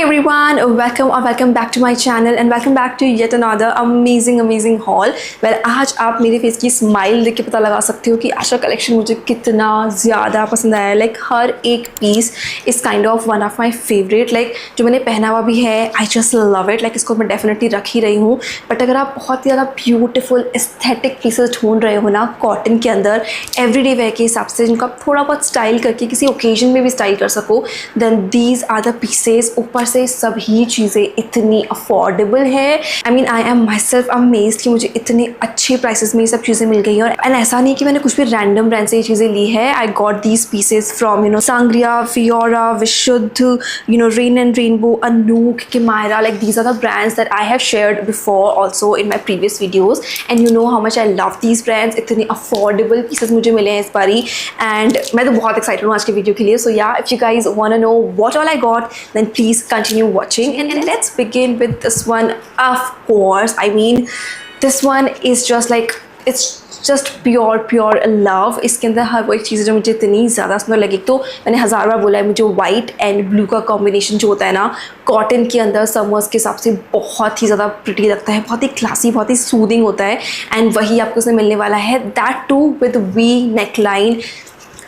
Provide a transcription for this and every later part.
everyone, welcome back to my channel and welcome back to yet another amazing haul. Well, आज आप मेरे face की smile देख के पता लगा सकते हो कि आशा कलेक्शन मुझे कितना ज़्यादा पसंद आया. लाइक हर एक piece is kind of one of my favourite. Like जो मैंने पहना हुआ भी है, I just love it. Like इसको मैं डेफिनेटली रख ही रही हूँ. बट अगर आप बहुत ही ज़्यादा ब्यूटीफुल एस्थेटिक पीसेस ढूंढ रहे हो ना कॉटन के अंदर, एवरीडे वेयर के हिसाब से जिनको आप थोड़ा बहुत स्टाइल करके किसी ओकेजन में भी स्टाइल कर सको, then these are the pieces. ऊपर से सभी चीज़ें इतनी अफोर्डेबल है. I mean I am myself amazed कि मुझे इतने अच्छे प्राइसेस में ये सब चीज़ें मिल गई हैं. और एंड ऐसा नहीं कि मैंने कुछ भी रैंडम ब्रांड से ये चीज़ें ली है. I got these pieces from Sangria, Fiora, Vishudh, Rain and Rainbow, Anouk, Kimayra. Like these are the brands that I have shared before also in my previous videos and you know how much I love these brands. इतने affordable pieces मुझे मिले हैं इस बारी and मैं तो बहुत excited हूँ आज के वीडियो के लिए. So yeah if you guys want to know what all I got, then please continue watching and let's begin with this one. Of course, I mean this one is just like it's just pure love. इसके अंदर हर वो एक चीज़ जो मुझे इतनी ज़्यादा सुंदर लगी. तो मैंने 1000 बार बोला है, मुझे वाइट एंड ब्लू का कॉम्बिनेशन जो होता है ना कॉटन के अंदर समर्स के हिसाब से बहुत ही ज़्यादा प्रिटी लगता है, बहुत ही क्लासी, बहुत ही सूदिंग होता है. एंड वही आपको उसमें मिलने वाला है, that too with V neckline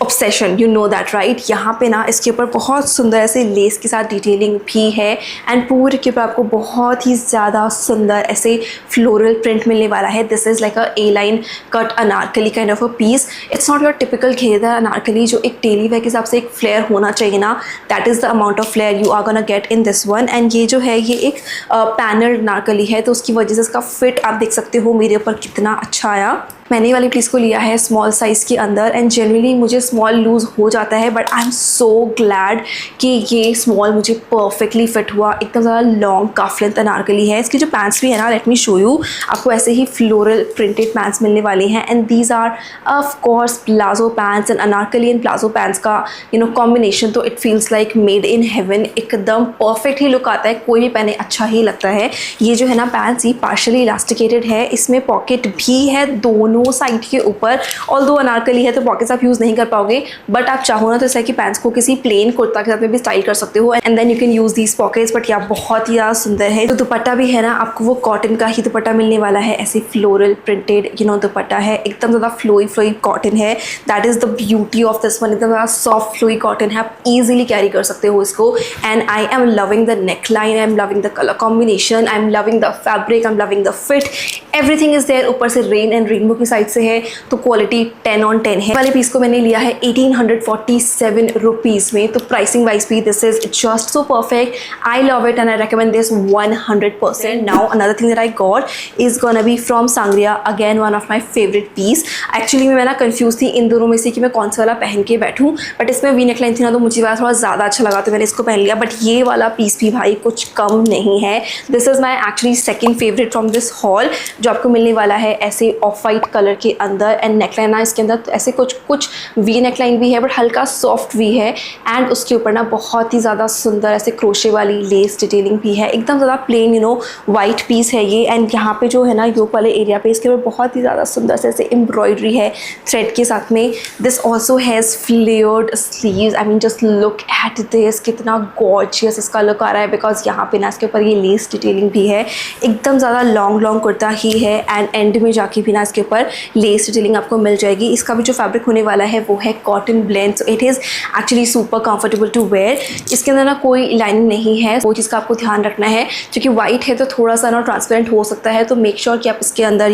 obsession. You know that right. यहाँ पे ना इसके ऊपर बहुत सुंदर ऐसे लेस के साथ डिटेलिंग भी है एंड पूरे के ऊपर आपको बहुत ही ज़्यादा सुंदर ऐसे फ्लोरल प्रिंट मिलने वाला है. This is like a A line cut Anarkali kind of a piece. It's not your typical घेरदार अनारकली जो एक डेली वेयर के हिसाब से एक फ्लेयर होना चाहिए ना, that is the amount of flair you are gonna get in this one. And ये जो है ये एक पैनल अनारकली है, तो उसकी वजह से इसका फिट आप देख सकते हो मेरे ऊपर कितना अच्छा आया. मैंने ये वाली पीस को लिया है स्मॉल साइज़ के अंदर एंड जनरली मुझे स्मॉल लूज़ हो जाता है, but I am so glad कि ये स्मॉल मुझे परफेक्टली फिट हुआ. एकदम ज़्यादा लॉन्ग काफ लेंथ अनारकली है. इसकी जो पैंट्स भी है ना, लेट मी शो यू, आपको ऐसे ही फ्लोरल प्रिंटेड पैंट्स मिलने वाले हैं and these are of course palazzo pants. And anarkali and palazzo pants का कॉम्बिनेशन तो it feels like made in heaven. एकदम परफेक्ट ही लुक आता है, कोई भी पहने अच्छा ही लगता है. ये जो है ना पैंट्स, ये पार्शली इलास्टिकेटेड है, इसमें पॉकेट भी है दोनों साइड के ऊपर. ऑल्दो अनारकली है तो पॉकेट्स आप यूज़ नहीं कर पाओगे, बट आप चाहो ना तो इस तरह की पैंट्स को किसी प्लेन कुर्ता के साथ में भी स्टाइल कर सकते हो and then you can use these pockets. But यह बहुत ही ज़्यादा सुंदर है. तो दुपट्टा भी है ना, आपको वो कॉटन का ही दुपट्टा मिलने वाला है. ऐसे फ्लोरल प्रिंटेड दुपट्टा है, एकदम ज़्यादा फ्लोई कॉटन है. That is the beauty of this one. एकदम ज़्यादा सॉफ्ट फ्लोई कॉटन है, आप ईजिली कैरी कर सकते हो इसको. And I am loving the neckline, I am loving the colour combination, I am loving the fabric, I am loving the fit. Everything is there. ऊपर से रेन एंड रेनबो की side से है तो क्वालिटी 10 on 10 है. वाले piece को मैंने लिया है 1847 रुपीज़ में. तो प्राइसिंग वाइज भी this is just so perfect. I love it and I recommend this 100%. Now another thing that I got is gonna be from Sangria, again one of my favourite piece. Actually मैं ना confuse थी इन दोनों में से कि मैं कौन सा वाला पहन के बैठूँ, बट इसमें वी नेकलाइन थी ना तो मुझे वाला थोड़ा ज़्यादा अच्छा लगा तो मैंने इसको पहन लिया. बट ये वाला पीस भी भाई कुछ कम नहीं है. This is my actually second favourite from this hall, जो आपको मिलने वाला है ऐसे ऑफ वाइट कलर के अंदर. एंड नेकलाइन ना इसके अंदर ऐसे कुछ वी नेकलाइन भी है बट हल्का सॉफ्ट वी है एंड उसके ऊपर ना बहुत ही ज़्यादा सुंदर ऐसे क्रोशे वाली लेस डिटेलिंग भी है. एकदम ज़्यादा प्लेन वाइट पीस है ये. एंड यहाँ पे जो है ना योक वाले एरिया पे इसके ऊपर बहुत ही ज़्यादा सुंदर से ऐसे एम्ब्रॉयडरी है थ्रेड के साथ में. This also has flared sleeves. I mean just look at this, कितना गॉर्जियस इसका लुक आ रहा है बिकॉज यहाँ पे ना इसके ऊपर ये लेस डिटेलिंग भी है. एकदम ज़्यादा लॉन्ग कुर्ता ही है एंड एंड में जाके भी ना इसके ऊपर लेस डिटेलिंग आपको मिल जाएगी. इसका भी जो फैब्रिक होने वाला है वो है cotton blend. So it is actually super comfortable to wear. इसके अंदर ना कोई लाइनिंग नहीं है, वो चीज़ का आपको ध्यान रखना है. क्योंकि वाइट है तो थोड़ा सा ना ट्रांसपेरेंट हो सकता है, तो मेक श्योर कि आप इसके अंदर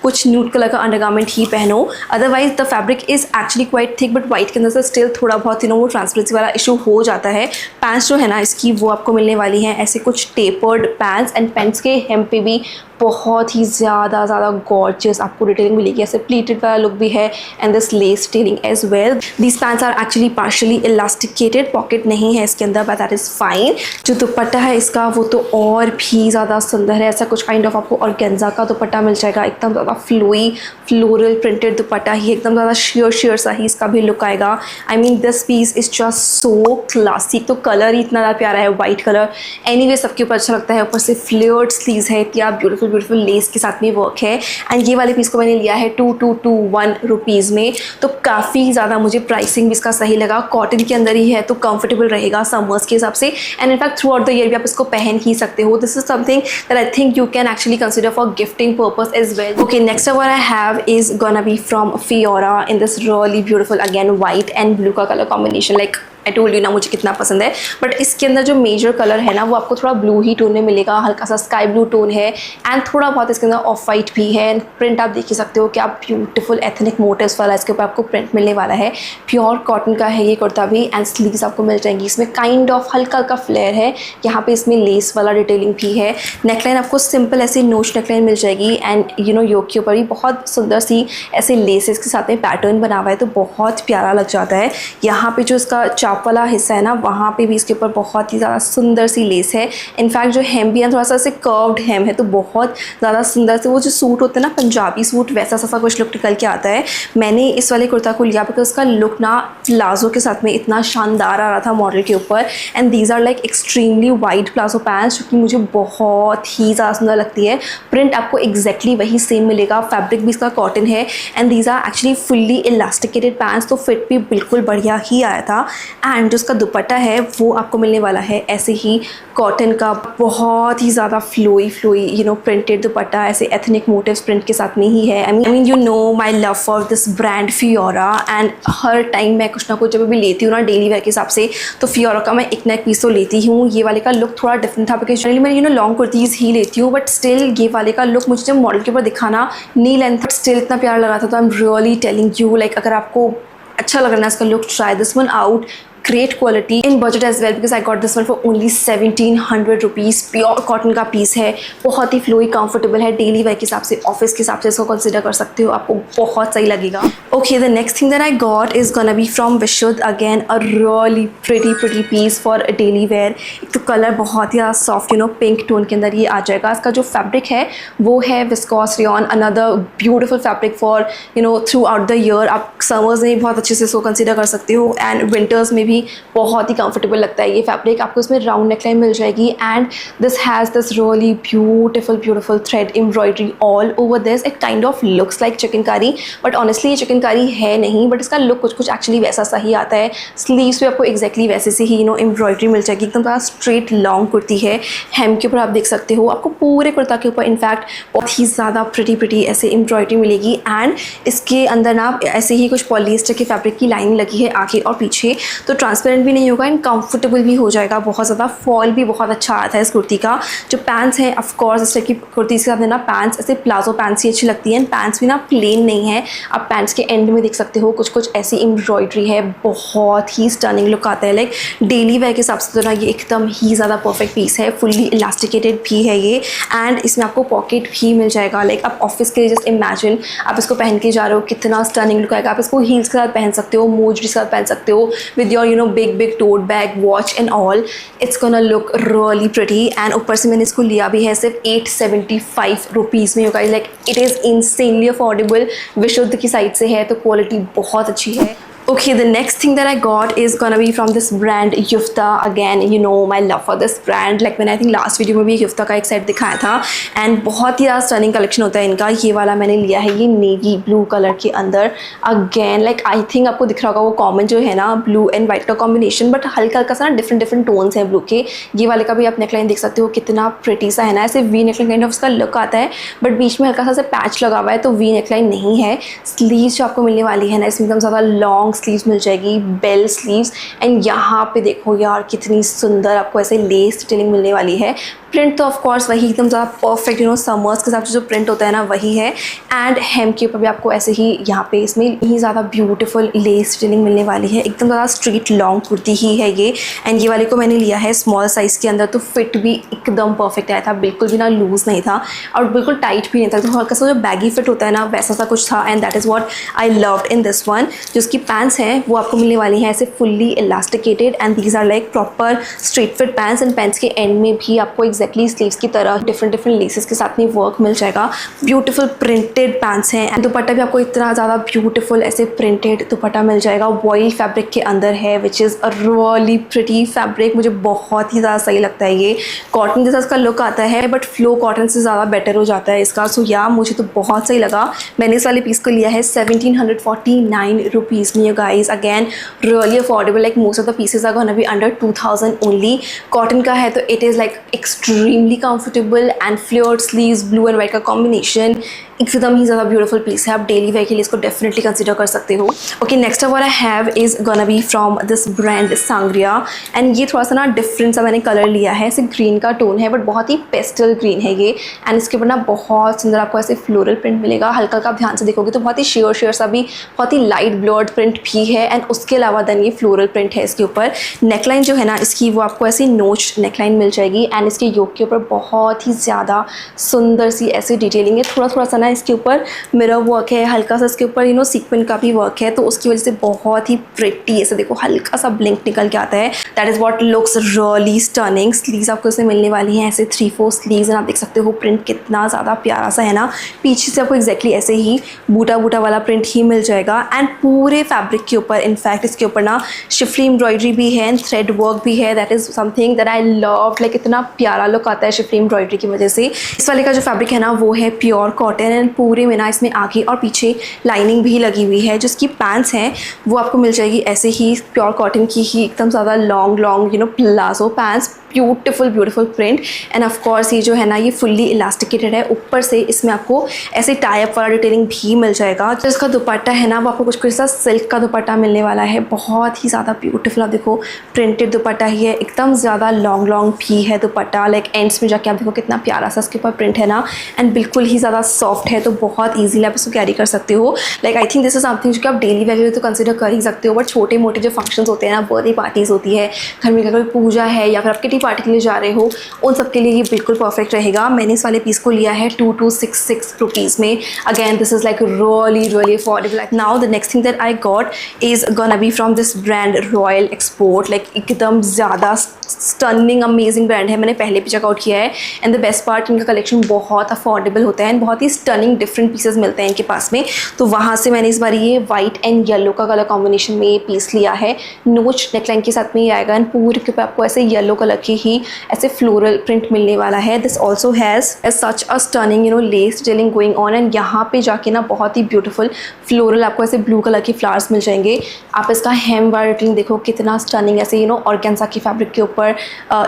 कुछ न्यूड कलर का अंडरगारमेंट ही पहनो. Otherwise the fabric is actually quite thick, but white के अंदर से स्टिल थोड़ा बहुत वो ट्रांसपेरेंसी वाला इशू हो जाता है. पैंट्स जो है ना इसकी वो आपको मिलने वाली हैं ऐसे कुछ टेपर्ड पैंट्स एंड पैंट्स के हेम पे भी बहुत ही ज़्यादा गॉर्जियस आपको डिटेलिंग मिलेगी. ऐसे प्लीटेड वाला लुक भी है and this lace detailing as well. These pants are actually partially elasticated, pocket नहीं है इसके अंदर बट दैट इज़ फाइन. जो दुपट्टा है इसका वो तो और भी ज़्यादा सुंदर है. ऐसा कुछ काइंड ऑफ आपको ऑर्गेन्जा का दुपट्टा मिल जाएगा. एकदम ज़्यादा फ्लोई फ्लोरल प्रिंटेड दुपट्टा ही, एकदम ज़्यादा शेयर सा ही इसका भी लुक आएगा. I mean this piece is just so classic. तो कलर ही इतना ज़्यादा प्यारा है, वाइट कलर. एनीवे सबके ऊपर अच्छा लगता है. ऊपर से फ्लेयर्ड स्लीव्स है, इतनी ब्यूटीफुल ब्यूटीफुल ब्यूटीफुल लेस के साथ में वर्क है। एंड ये वाले पीस को मैंने लिया है 2221 रुपीज़ में, तो काफ़ी ज़्यादा मुझे प्राइसिंग भी इसका सही लगा। कॉटन के अंदर ही है तो कंफर्टेबल रहेगा समर्स के हिसाब से, and in fact throughout the year भी आप इसको पहन ही सकते हो। This is something that I think you can actually consider for gifting purpose as well. Okay, next what I have is gonna be from Fiora in this really beautiful again white and blue का colour combination. Like I told you ना मुझे कितना पसंद है, but इसके अंदर जो major colour है ना वो आपको थोड़ा ब्लू ही टोन में मिलेगा, हल्का सा स्काई ब्लू टोन है एंड थोड़ा बहुत इसके अंदर ऑफ वाइट भी है। प्रिंट आप देख ही सकते हो क्या ब्यूटीफुल एथनिक मोटिव्स वाला इसके ऊपर आपको प्रिंट मिलने वाला है। प्योर कॉटन का है ये कुर्ता भी, एंड स्लीव्स आपको मिल जाएंगी इसमें काइंड ऑफ हल्का हल्का फ्लेयर है, यहाँ पे इसमें लेस वाला डिटेलिंग भी है। नेकलाइन आपको सिंपल ऐसे नोच नेकलाइन मिल जाएगी, एंड यू नो योक के ऊपर भी बहुत सुंदर सी ऐसे लेसेस के साथ में पैटर्न बना हुआ है, तो बहुत प्यारा लग जाता है। यहाँ पे जो इसका चाप वाला हिस्सा है ना वहाँ पे भी इसके ऊपर बहुत ही ज़्यादा सुंदर सी लेस है। इनफैक्ट जो हेम भी है थोड़ा सा ऐसे कर्व्ड हेम है, तो बहुत ज़्यादा सुंदर से वो जो सूट होते हैं ना पंजाबी सूट वैसा सा कुछ लुक निकल के आता है। मैंने इस वाले कुर्ता को लिया बिकॉज उसका लुक ना प्लाजो के साथ में इतना शानदार आ रहा था मॉडल के ऊपर, and these are like extremely wide palazzo pants जो कि मुझे बहुत ही ज़्यादा सुंदर लगती है। प्रिंट आपको एग्जैक्टली वही सेम मिलेगा, फैब्रिक भी इसका कॉटन है, and these are actually fully elasticated pants, तो फिट भी बिल्कुल बढ़िया ही आया था। एंड जो उसका दुपट्टा है वो आपको मिलने वाला है ऐसे ही कॉटन का, बहुत ही ज़्यादा flowy you know printed dupatta, ऐसे एथनिक मोटिव्स प्रिंट के साथ में ही है। I mean you know my love for this brand Fiora, and हर टाइम मैं कुछ ना कुछ जब भी लेती हूँ ना डेली वेयर के हिसाब से, तो फियोरा का मैं एक ना एक पीस तो लेती हूँ। ये वाले का लुक थोड़ा डिफरेंट था बिकॉज जनरली मैं लॉन्ग कुर्तीज़ ही लेती हूँ, बट स्टिल ये वाले का लुक मुझे जब मॉडल के ऊपर दिखाना नी लेंथ बट स्टिल इतना प्यारा लग रहा था। तो I am really telling you, like अगर आपको अच्छा लग रहा है इसका look, try this one out. great quality in budget as well because I got this one for only 1700 rupees। Pure cotton का पीस है, बहुत ही फ्लोई कंफर्टेबल है, डेली वेयर के हिसाब से ऑफिस के हिसाब से इसको कंसिडर कर सकते हो, आपको बहुत सही लगेगा। Okay, the next thing that I got is gonna be from Vishudh, again a really pretty piece for daily wear. एक तो कलर बहुत ही soft you know pink tone के अंदर ये आ जाएगा। इसका जो फैब्रिक है वो है viscose rayon, another beautiful fabric for you know throughout the year. आप समर्स में बहुत अच्छे से इसको कंसिडर कर सकते हो, एंड विंटर्स में भी बहुत ही कंफर्टेबल लगता है ये फैब्रिक। आपको इसमें राउंड नेकलाइन मिल जाएगी, and this has this really beautiful thread embroidery all over this. It kind of looks like chikankari, but honestly ये चिकनकारी है नहीं, बट इसका लुक कुछ एक्चुअली वैसा सा ही आता है। स्लीव्स पे आपको एक्जैक्टली वैसे से ही एम्ब्रॉयडरी मिल जाएगी, एकदम ज़्यादा स्ट्रेट लॉन्ग कुर्ती है। हेम के ऊपर आप देख सकते हो, आपको पूरे कुर्ता के ऊपर इनफैक्ट बहुत ही ज़्यादा प्रिटी ऐसे एम्ब्रॉयडरी मिलेगी, एंड इसके अंदर ना ऐसे ही कुछ पॉलिएस्टर के फैब्रिक की लाइन लगी है आगे और पीछे, तो ट्रांसपेरेंट भी नहीं होगा एंड कंफर्टेबल भी हो जाएगा बहुत ज़्यादा। फॉल भी बहुत अच्छा आता है इस कुर्ती का। जो पैंट्स हैं ऑफकोर्स इस टाइप की कुर्ती के साथ ना पैंट्स ऐसे प्लाजो पैंट्स ही अच्छी लगती हैं, पैंट्स भी ना प्लेन नहीं है। आप पैंट्स के एंड में देख सकते हो कुछ ऐसी एम्ब्रॉयडरी है, बहुत ही स्टनिंग लुक आता है। लाइक डेली वेयर के हिसाब से तो ना ये एकदम ही ज़्यादा परफेक्ट पीस है। फुल्ली इलास्टिकेटेड भी है ये, एंड इसमें आपको पॉकेट भी मिल जाएगा। लाइक आप ऑफिस के लिए जस्ट इमेजिन आप इसको पहन के जा रहे हो, कितना स्टनिंग लुक आएगा। आप इसको हील्स के साथ पहन सकते हो, मोजरी के साथ पहन सकते हो, with your big tote bag, watch and all. It's gonna look really pretty, and ऊपर से मैंने इसको लिया भी है सिर्फ 875 रुपीज़ में। होगा like it is insanely affordable. विशुद्ध की साइड से है तो क्वालिटी बहुत अच्छी है। Okay, the next thing that I got is gonna be from this brand Yufta. Again, you know my love for this brand. Like मैंने I think last video में भी Yufta का एक सेट दिखाया था, and बहुत ही ज़्यादा स्टनिंग कलेक्शन होता है इनका। ये वाला मैंने लिया है ये नेवी ब्लू कलर के अंदर। अगेन लाइक आई थिंक आपको दिख रहा होगा वो कॉमन जो है ना ब्लू एंड वाइट का कॉम्बिनेशन, बट हल्का हल्का सा ना डिफरेंट टोन्स हैं ब्लू के। ये वाले का भी आप नेकलाइन देख सकते हो कितना प्रिटी सा है ना, ऐसे वी नेकलाइन काइंड ऑफ उसका लुक आता है, बट बीच में हल्का सा पैच लगा हुआ है, तो वी नेकलाइन नहीं है। स्लीव्स जो आपको मिलने वाली है ना इसमें एकदम ज़्यादा लॉन्ग स्लीव्स मिल जाएगी, बेल स्लीव्स, एंड यहाँ पे देखो यार कितनी सुंदर आपको ऐसे लेस डिटेलिंग मिलने वाली है। प्रिंट तो ऑफ कोर्स वही एकदम ज़्यादा परफेक्ट समर्स के हिसाब से जो प्रिंट होता है ना वही है, एंड हेम के ऊपर भी आपको ऐसे ही यहाँ पे इसमें ही ज़्यादा ब्यूटीफुल लेस डिटेलिंग मिलने वाली है। एकदम ज़्यादा स्ट्रीट लॉन्ग कुर्ती ही है ये, एंड ये वाले को मैंने लिया है स्मॉल साइज़ के अंदर, तो फिट भी एकदम परफेक्ट आया था, बिल्कुल भी ना लूज़ नहीं था और बिल्कुल टाइट भी नहीं था, तो हल्का सा जो बैगी फिट होता है ना वैसा सा कुछ था, and that is what I loved in this one. जो उसकी पैंट्स पैंट्स हैं वो आपको मिलने वाली हैं ऐसे fully elasticated and these are like proper straight fit pants and pants के एंड में भी आपको एग्जैक्टली स्लीव्स की तरह डिफरेंट लेसेस के साथ में वर्क मिल जाएगा। ब्यूटीफुल प्रिंटेड पैंट्स हैं एंड दुपट्टा भी आपको इतना ज़्यादा ब्यूटीफुल ऐसे प्रिंटेड दुपट्टा मिल जाएगा। वॉइल फैब्रिक के अंदर है which is a really pretty fabric. मुझे बहुत ही ज़्यादा सही लगता है ये। कॉटन जैसा इसका लुक आता है बट फ्लो कॉटन से ज़्यादा बेटर हो जाता है इसका। सो या मुझे तो बहुत सही लगा। मैंने इस वाले पीस को लिया है 1749 रुपीज़ में। You guys again really affordable, like most of the pieces are gonna be under 2000 only. Cotton का है तो it is like extremely comfortable and flared sleeves, blue and white का कॉम्बिनेशन एकदम ही ज़्यादा ब्यूटीफुल पीस है। आप डेली वेयर के लिए इसको डेफिनेटली कंसिडर कर सकते हो। Okay, next what I have is gonna be from this brand Sangria and ये थोड़ा सा ना डिफरेंट सा मैंने कलर लिया है। ऐसे ग्रीन का टोन है बट बहुत ही पेस्टल ग्रीन है ये एंड इसके ऊपर ना बहुत सुंदर आपको ऐसे फ्लोरल प्रिंट मिलेगा। हल्का हल्का आप ध्यान से देखोगे तो बहुत ही शेयर सा भी, बहुत ही लाइट ब्लर्ड प्रिंट भी है एंड उसके अलावा देन ये फ्लोरल प्रिंट है इसके ऊपर। नेकलाइन जो है ना इसकी वो आपको ऐसी नोच नेकलाइन मिल जाएगी एंड इसके योक के ऊपर बहुत ही ज़्यादा सुंदर सी ऐसी डिटेलिंग है। थोड़ा सा ना इसके ऊपर मिरर वर्क है, हल्का सा इसके ऊपर सीक्वेंस का भी वर्क है तो उसकी वजह से बहुत ही प्रिटी ऐसे देखो हल्का सा ब्लिंक निकल के आता है। That is what looks really stunning. Sleeves आपको इसमें मिलने वाली हैं ऐसे 3/4 स्लीव्स एंड आप देख सकते हो प्रिंट कितना ज़्यादा प्यारा सा है ना। पीछे से आपको एग्जैक्टली ऐसे ही बूटा वाला प्रिंट ही मिल जाएगा एंड पूरे फैब्रिक के ऊपर इनफैक्ट इसके ऊपर ना शिफली एम्ब्रॉयडरी भी है एंड थ्रेड वर्क भी है। That is something that I love. Like इतना प्यारा लुक आता है शिफली एम्ब्रॉयडरी की वजह से। इस वाले का जो फैब्रिक है ना वो है प्योर कॉटन एंड पूरे में ना इसमें आगे और पीछे लाइनिंग भी लगी हुई है। जो इसकी पैंट्स हैं वो आपको मिल जाएगी ऐसे ही प्योर कॉटन की ही एकदम ज़्यादा long palazzo pants. Beautiful print end of course ये जो है ना ये फुल्ली इलास्टिकेटेड है। ऊपर से इसमें आपको ऐसे टाइप वाला डिटेलिंग भी मिल जाएगा। जो इसका दुपट्टा है ना वो आपको कुछ ऐसा सिल्क का दुपट्टा मिलने वाला है। बहुत ही ज़्यादा ब्यूटीफुल, आप देखो प्रिंटेड दुपट्टा ही है, एकदम ज़्यादा लॉन्ग भी है दुपट्टा। लाइक एंड्स में जाके आप देखो कितना प्यारा सा इसके ऊपर प्रिंट है ना एंड बिल्कुल ही ज़्यादा सॉफ्ट है तो बहुत ईजिली आप इसको कैरी कर सकते हो। Like I think this is something जो कि आप डेली वेयर तो कंसिडर कर ही सकते हो बट छोटे मोटे जो फंक्शंस होते हैं ना, बर्थडे पार्टीज़ होती है, घर में कोई पूजा है या फिर आप किटी पार्टी के लिए जा रहे हो, उन सब के लिए ये बिल्कुल परफेक्ट रहेगा। मैंने इस वाले पीस को लिया है 2266 रुपीज़ में। Again this is like really affordable. Now the next thing that I got is gonna be from this brand royal export. Like एकदम ज़्यादा स्टनिंग अमेजिंग ब्रांड है। मैंने पहले भी चेकआउट किया है एंड द बेस्ट पार्ट इनका कलेक्शन बहुत अफोर्डेबल होता है एंड बहुत ही स्टनिंग डिफरेंट पीसेस मिलते हैं इनके पास में। तो वहाँ से मैंने इस बार ये वाइट एंड येलो का कलर कॉम्बिनेशन में ये पीस लिया है। नोच नेकलाइन के साथ में ये आएगा एंड पूरे के ऊपर आपको ऐसे येलो कलर की ही ऐसे फ्लोरल प्रिंट मिलने वाला है। This also has such a stunning less detailing going on and यहाँ पे जाके ना बहुत ही ब्यूटीफुल फ्लोरल आपको ऐसे ब्लू कलर के फ्लावर्स मिल जाएंगे। आप इसका हेम वाला डिटेलिंग देखो कितना स्टनिंग ऐसे ऑर्गेन्जा की फैब्रिक के ऊपर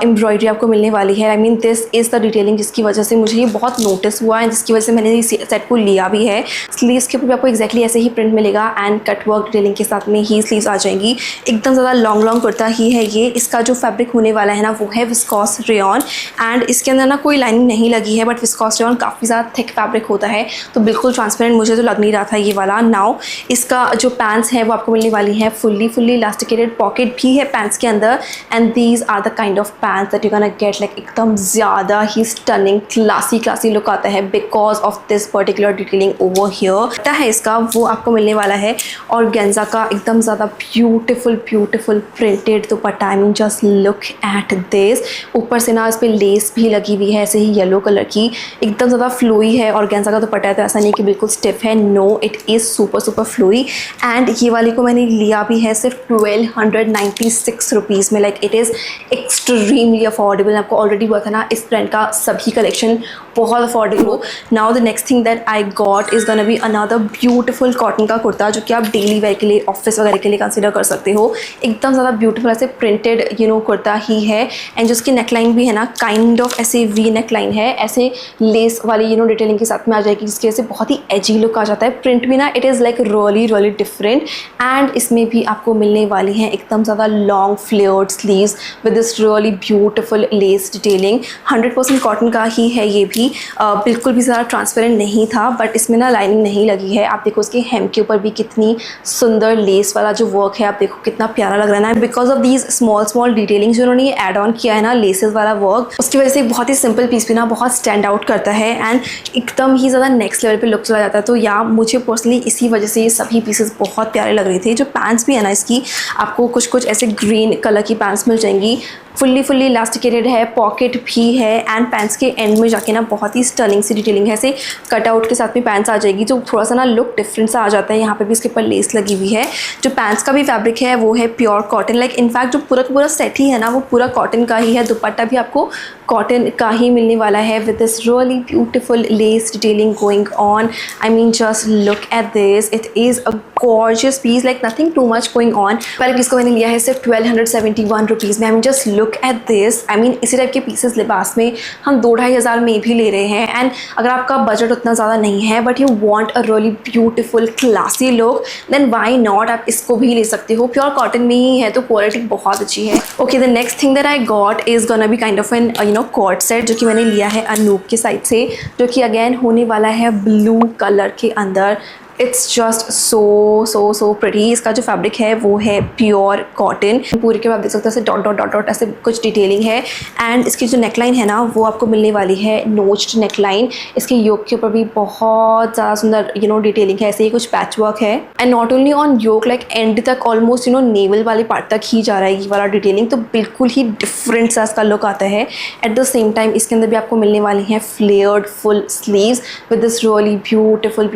एम्ब्रॉयडरी आपको मिलने वाली है। I mean this is the detailing जिसकी वजह से मुझे ये बहुत नोटिस हुआ है, जिसकी वजह से मैंने इस सेट को लिया भी है। स्लीव्स के ऊपर भी आपको एक्जैक्टली ऐसे ही प्रिंट मिलेगा एंड कट वर्क डिटेलिंग के साथ में ही स्लीव्स आ जाएंगी। एकदम ज़्यादा लॉन्ग कुर्ता ही है ये। इसका जो फैब्रिक होने वाला है ना वो है विस्कॉस रेयॉन एंड इसके अंदर ना कोई लाइनिंग नहीं लगी है बट विस्कॉस रेयॉन काफ़ी ज़्यादा थिक फैब्रिक होता है तो बिल्कुल ट्रांसपेरेंट मुझे तो लग नहीं रहा था ये वाला। नाउ इसका जो पैंट्स है वो आपको मिलने वाली है फुल्ली इलास्टिकेटेड, पॉकेट भी है पैंट्स के अंदर and these are the kind of pants that you can get. Like एकदम ज़्यादा ही स्टनिंग क्लासी लुक आता है because of this particular detailing over here है इसका। वो आपको मिलने वाला है और गेंजा का एकदम ज़्यादा beautiful printed dupatta. I mean just look at this. ऊपर से ना इस पर लेस भी लगी हुई है ऐसे ही येलो कलर की, एकदम ज़्यादा फ्लोई है और गेंजा का दुपट्टा है तो ऐसा नहीं कि बिल्कुल स्टिफ है। No, it is super flowy and ये वाली को मैंने लिया भी है सिर्फ 1296 रुपीज़ में। Like it is extremely affordable. आपको ऑलरेडी हुआ था ना इस ब्रांड का सभी कलेक्शन बहुत अफोर्डेबल हो। Now the next thing that I got is gonna be another beautiful cotton का कुर्ता जो कि आप डेली वेयर के लिए, ऑफिस वगैरह के लिए कंसिडर कर सकते हो। एकदम ज़्यादा ब्यूटीफुल ऐसे प्रिंटेड कुर्ता ही है एंड जो उसकी नेकलाइन भी है ना काइंड ऑफ ऐसे वी नेकलाइन है, ऐसे लेस वाली डिटेलिंग के साथ में आ जाएगी जिसकी वजह से बहुत ही एजी लुक आ जाता है। प्रिंट भी ना it is like really different and इसमें भी आपको मिलने वाली हैं एकदम ज़्यादा long flared sleeves with this really beautiful lace detailing. 100% cotton का ही है ये भी। बिल्कुल भी ज़्यादा ट्रांसपेरेंट नहीं था बट इसमें ना लाइनिंग नहीं लगी है। आप देखो इसके हेम के ऊपर भी कितनी सुंदर लेस वाला जो वर्क है, आप देखो कितना प्यारा लग रहा है ना। Because of these small detailings जो उन्होंने ऐड ऑन किया है ना लेसेस वाला वर्क, उसकी वजह से बहुत ही सिंपल पीस भी ना बहुत स्टैंड आउट करता है एंड एकदम ही ज़्यादा नेक्स्ट लेवल पे लुक चला जाता है। तो या मुझे पर्सनली इसी वजह से ये सभी पीसेस बहुत प्यारे लग रहे थे। जो पैंट्स भी है ना इसकी, आपको कुछ कुछ ऐसे ग्रीन कलर की पैंट्स मिल जाएंगी, फुल्ली इलास्टिकेटेड है, पॉकेट भी है एंड पैंट्स के एंड में जाके ना बहुत ही स्टर्निंग सी डिटेलिंग है। ऐसे कटआउट के साथ में पैंट्स आ जाएगी, जो थोड़ा सा ना लुक डिफरेंट सा आ जाता है। यहाँ पे भी इसके ऊपर लेस लगी हुई है। जो पैंट्स का भी फैब्रिक है वो है प्योर कॉटन, लाइक इनफैक्ट जो पूरा सेट ही है ना वो पूरा कॉटन का ही है। दुपट्टा भी आपको कॉटन का ही मिलने वाला है with this really beautiful lace detailing going on. I mean just look at this, it is a gorgeous piece, like nothing too much going on. पहले पीस को मैंने लिया है सिर्फ 1271 रुपीज़ में। I mean just look at this. I mean इसी type के pieces Libas में हम 2-2.5 हज़ार में भी ले रहे हैं। एंड अगर आपका बजट उतना ज़्यादा नहीं है but you want a really beautiful classy look, then why not, आप इसको भी ले सकते हो। प्योर कॉटन में ही है तो क्वालिटी बहुत अच्छी है। Okay, the next thing that I got is gonna be kind of an co-ord set, जो कि मैंने लिया है अनूप के साइड से, जो कि अगेन होने वाला है ब्लू कलर के अंदर। It's just so pretty. इसका जो फैब्रिक है वो है प्योर कॉटन। पूरे के बाद देख सकते हैं ऐसे डॉट डॉट डॉट डॉट ऐसे कुछ डिटेलिंग है एंड इसकी जो नेकलाइन है ना वो आपको मिलने वाली है नोच्ड नेकलाइन। इसके योक के ऊपर भी बहुत ज़्यादा सुंदर डिटेलिंग है, ऐसे ही कुछ पैच वर्क है and not only on yoke, like end तक ऑलमोस्ट नेवल वाले पार्ट तक ही जा रहा है ये वाला डिटेलिंग। तो बिल्कुल ही डिफरेंट सा इसका लुक आता है। एट द सेम टाइम इसके अंदर भी आपको मिलने वाली है flared full sleeves with this really beautiful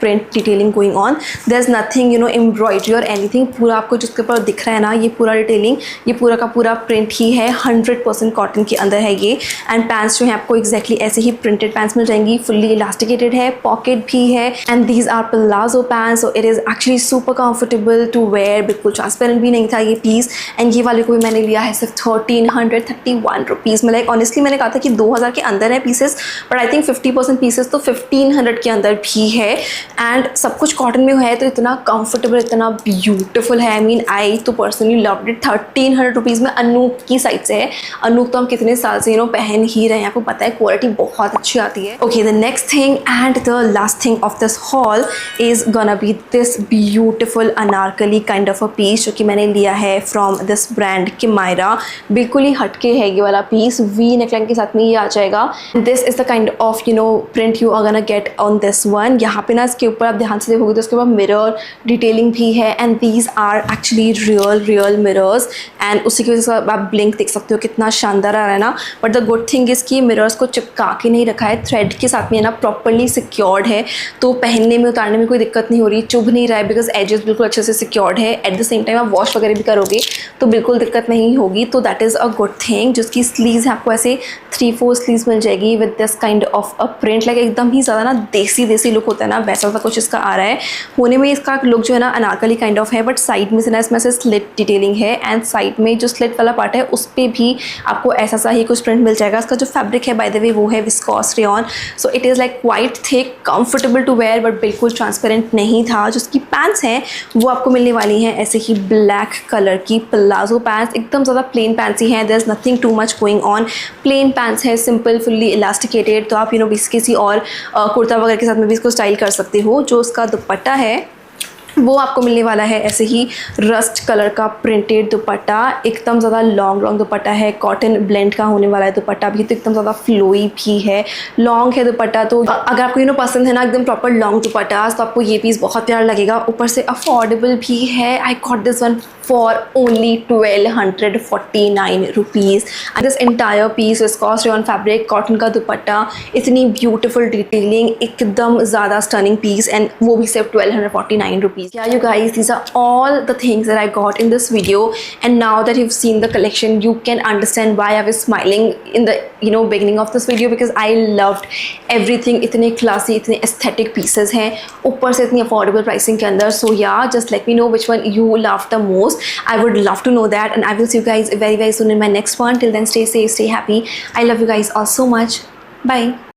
print detailing going on. There's nothing embroidery or anything. पूरा आपको जिसके ऊपर दिख रहा है ना ये पूरा डिटेलिंग, ये पूरा का पूरा प्रिंट ही है। 100% कॉटन के अंदर है ये। एंड पैंट्स जो है आपको एग्जैक्टली ऐसे ही प्रिंटेड पैंट्स मिल जाएंगी, फुल्ली इलास्टिकेटेड है, पॉकेट भी है and these are palazzo pants. So it is actually super comfortable to wear, बिल्कुल ट्रांसपेरेंट भी नहीं था ये पीस। एंड ये वाले को भी मैंने लिया है सिर्फ 1331 रुपीज़ में। लाइक ऑनेस्टली मैंने कहा था कि 2000 के अंदर है pieces, but I think 50% pieces तो 1500 के अंदर भी है एंड सब कुछ कॉटन में है तो इतना कंफर्टेबल, इतना ब्यूटीफुल है। आई मीन आई तो पर्सनली लव्ड इट। 1300 रुपीज़ में अनूप की साइड से है। अनूप तो हम कितने साल से पहन ही रहे हैं, आपको पता है क्वालिटी बहुत अच्छी आती है। Okay, the next thing and the last thing of this haul is gonna be this beautiful anarkali kind of a piece, जो कि मैंने लिया है फ्रॉम दिस ब्रांड किमायरा। बिल्कुल ही हटके है ये वाला पीस, वी नेकलाइन के साथ में ये आ जाएगा। This is the kind of print you are gonna get on this one. यहाँ पे ना इसके ऊपर आप ध्यान से देखोगे तो उसके बाद मिरर डिटेलिंग भी है and these are actually real mirrors and उसी की वजह से आप ब्लिंक देख सकते हो कितना शानदार आ रहा है ना। But the good thing is कि मिरर्स को चिपका के नहीं रखा है, थ्रेड के साथ में ना प्रॉपरली सिक्योर्ड है, तो पहनने में उतारने में कोई दिक्कत नहीं हो रही, चुभ नहीं रहा है बिकॉज एजेस बिल्कुल अच्छे से सिक्योर्ड है। एट द सेम टाइम आप वॉश वगैरह भी करोगे तो बिल्कुल दिक्कत नहीं होगी। तो that is a good thing. जिसकी स्लीव्स है आपको ऐसे 3-4 स्लीव्स मिल जाएगी with this kind of a print, like एकदम ही ज़्यादा ना देसी लुक होता है ना, वैसा सा कुछ इसका आ रहा है। होने में इसका लुक जो है ना अनारकली काइंड ऑफ है, बट साइड में से ना इसमें से स्लिट डिटेलिंग है एंड साइड में जो स्लिट वाला पार्ट है उस पर भी आपको ऐसा सा ही कुछ प्रिंट मिल जाएगा। इसका जो फैब्रिक है बाय द वे वो है viscose rayon. So it is like quite thick, comfortable to wear, but बिल्कुल ट्रांसपेरेंट नहीं था। जो उसकी पैंट्स हैं वो आपको मिलने वाली हैं ऐसे ही ब्लैक कलर की प्लाजो पैंट्स, एकदम ज़्यादा प्लेन पैंट्स ही हैं। There is nothing too much going on, plain pants है, सिंपल फुल्ली इलास्टिकेटेड। तो आप किसी और कुर्ता वगैरह के साथ में भी इसको स्टाइल कर सकते हो। जो उसका दुपट्टा है वो आपको मिलने वाला है ऐसे ही रस्ट कलर का प्रिंटेड दुपट्टा, एकदम ज़्यादा लॉन्ग दुपट्टा है, कॉटन ब्लेंड का होने वाला है दुपट्टा भी, तो एकदम ज़्यादा फ्लोई भी है, लॉन्ग है दुपट्टा। तो अगर आपको पसंद है ना एकदम प्रॉपर लॉन्ग दुपट्टा तो आपको ये पीस बहुत प्यारा लगेगा। ऊपर से अफोर्डेबल भी है। I got this one for only 1249 rupees and this entire piece is viscose rayon fabric, cotton का दुपट्टा, इतनी beautiful detailing, एकदम ज़्यादा stunning piece and वो भी सिर्फ 1249 rupees. Yeah you guys, these are all the things that I got in this video and now that you've seen the collection you can understand why I was smiling in the beginning of this video because I loved everything. इतने classy, इतने aesthetic pieces हैं, ऊपर से इतनी affordable pricing के अंदर. So yeah, just let me know which one you love the most. I would love to know that and I will see you guys very soon in my next one. Till then, stay safe, stay happy. I love you guys all so much. Bye.